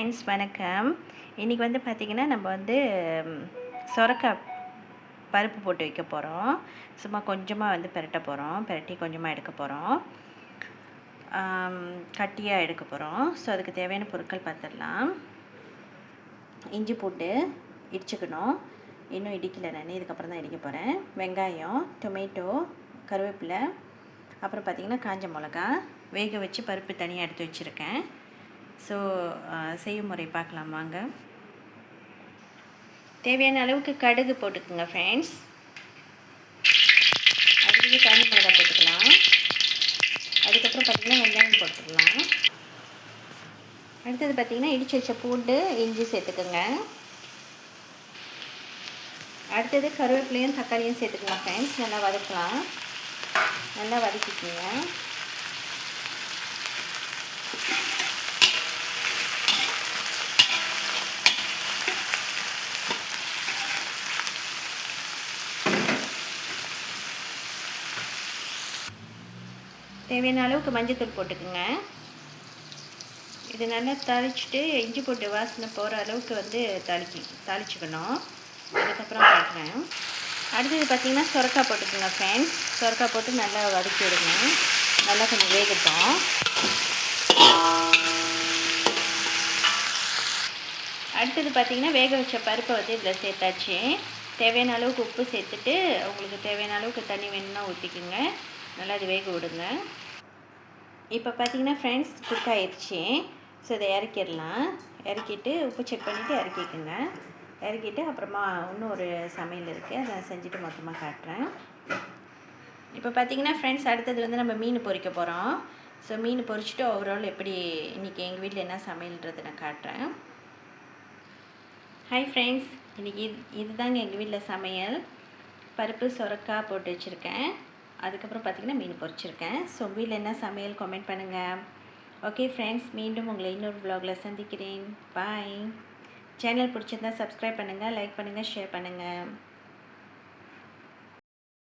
Friends, வணக்கம். இன்றைக்கி வந்து பார்த்திங்கன்னா நம்ம வந்து சொரக்காய் பருப்பு போட்டு வைக்க போகிறோம். சும்மா கொஞ்சமாக வந்து பிரட்டி கொஞ்சமாக எடுக்க போகிறோம். கட்டியாக எடுக்க போகிறோம். ஸோ அதுக்கு தேவையான பொருட்கள் பார்த்துடலாம். இஞ்சி பூண்டு இடிச்சுக்கணும். இன்னும் இடிக்கலை, நான் இதுக்கப்புறம் தான் இடிக்க போகிறேன். வெங்காயம், டொமேட்டோ, கருவேப்பிலை, அப்புறம் பார்த்திங்கன்னா காஞ்ச மிளகா, வேக வச்சு பருப்பு தனியாக எடுத்து வச்சுருக்கேன். ஸோ செய்முறை பார்க்கலாம் வாங்க. தேவையான அளவுக்கு கடுகு போட்டுக்குங்க ஃப்ரெண்ட்ஸ். அதுக்கு காஞ்ச மிளகா போட்டுக்கலாம். அதுக்கப்புறம் பார்த்திங்கன்னா வெங்காயம் போட்டுக்கலாம். அடுத்தது பார்த்திங்கன்னா இடித்து வச்ச பூண்டு, இஞ்சி சேர்த்துக்குங்க. அடுத்தது கருவேப்பிலையும் தக்காளியும் சேர்த்துக்கலாம் ஃப்ரெண்ட்ஸ். நல்லா வதக்கலாம். நல்லா வதக்கிக்கோங்க. தேவையான அளவுக்கு மஞ்சள்தூள் போட்டுக்குங்க. இது நல்லா தாளிச்சுட்டு இஞ்சி போட்டு வாசனை போகிற அளவுக்கு வந்து தாளிச்சுக்கணும். அதுக்கப்புறம் காட்டுறேன். அடுத்தது பார்த்திங்கன்னா சொரக்காய் போட்டுக்குங்க ஃப்ரெண்ட்ஸ். சொரக்காய் போட்டு நல்லா வதக்கி விடுங்க. நல்லா கொஞ்சம் வேகட்டும். அடுத்தது பார்த்திங்கன்னா வேக வச்ச பருப்பை வந்து இதில் சேர்த்தாச்சு. தேவையான அளவுக்கு உப்பு சேர்த்துட்டு உங்களுக்கு தேவையான அளவுக்கு தண்ணி வேணும்னா ஊற்றிக்குங்க. நல்லா அது வேக விடுங்க. இப்போ பார்த்திங்கன்னா ஃப்ரெண்ட்ஸ் குக் ஆயிடுச்சு. ஸோ இதை இறக்கிடலாம். இறக்கிட்டு உப்பு செக் பண்ணிவிட்டு இறக்கிக்குங்க. இறக்கிட்டு அப்புறமா இன்னும் ஒரு சமையல் இருக்குது, அதை செஞ்சுட்டு மொத்தமாக காட்டுறேன். இப்போ பார்த்திங்கன்னா ஃப்ரெண்ட்ஸ் அடுத்தது வந்து நம்ம மீன் பொரிக்க போகிறோம். ஸோ மீன் பொரிச்சிட்டு ஓவரால் எப்படி இன்றைக்கி எங்கள் வீட்டில் என்ன சமையல்ன்றது நான் காட்டுறேன். ஹாய் ஃப்ரெண்ட்ஸ், இன்றைக்கி இதுதாங்க எங்கள் வீட்டில் சமையல். பருப்பு சொரக்காய் போட்டு வச்சுருக்கேன். அதுக்கப்புறம் பார்த்திங்கன்னா மீன் பொரிச்சிருக்கேன். ஸோ வீட்டில் என்ன சமையல் கமெண்ட் பண்ணுங்கள். ஓகே ஃப்ரெண்ட்ஸ், மீண்டும் உங்களை இன்னொரு vlogல சந்திக்கிறேன். பாய். சேனல் பிடிச்சிருந்தா சப்ஸ்கிரைப் பண்ணுங்கள், லைக் பண்ணுங்கள், ஷேர் பண்ணுங்கள்.